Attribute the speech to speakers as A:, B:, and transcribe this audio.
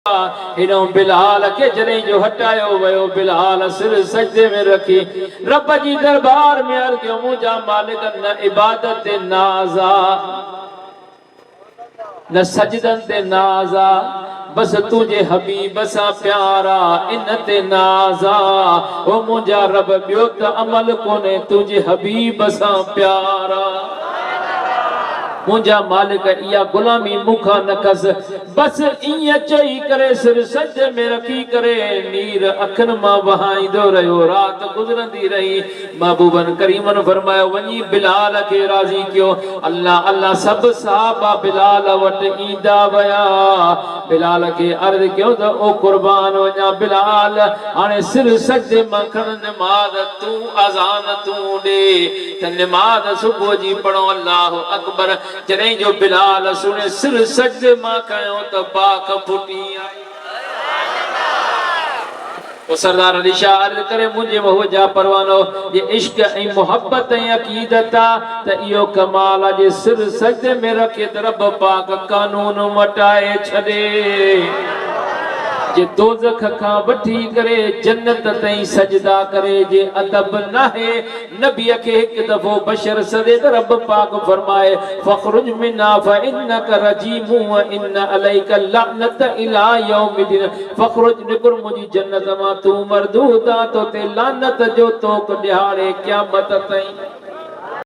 A: हिनो बिलाल के जने जो हटायो वयो बिलाल सिर सजदे में रखी रब जी दरबार में अर्ज क्यों मुझा मालिक न इबादत ते नाजा न सजदन ते नाजा बस तुझे हबीब सा प्यारा इन ते नाजा ओ मुझा रब बियो त अमल कोने तुझे हबीब सा प्यारा मुझा मालिक इया गुलामी मुखा न कस बस इया चई करे सिर सजदे में रखी करे नीर अखन मां वहाईंदो रहो रात गुजरंदी रही महबूबन करीमन फरमायो वनी बिलाल के राजी क्यों अल्लाह अल्लाह सब सहाबा बिलाल वट ईंदा वया बिलाल के अर्ज क्यों तो ओ कुर्बान वजा बिलाल हाने सिर सजदे मां खण नमाज तू अजान तू दे त नमाज सुबह जी पढ़ो अल्लाह अकबर जने जो बिलाल सुने सिर सजदे मां कयो तो पाक फुटी आई ओ सरदार अली शाह अर्ज करे मुझे वो जा परवानो ये इश्क ए मोहब्बत ए अकीदत त इयो कमाल जे सिर सजदे में रखे त रब पाक कानून मटाए छदे जे दोज़ख का वठी करे जन्नत तई सजदा करे जे अदब न है नबी के एक दफो बशर सदे त रब पाक फरमाए फखरुज मिन्ना फइन्नक रजीम व इन अलैका लअनत इला यौमिद्दीन फखरुज निकुर मुजी जन्नत मा तू मरदूदा तो ते लानत जो तो ॾियारे क़यामत तई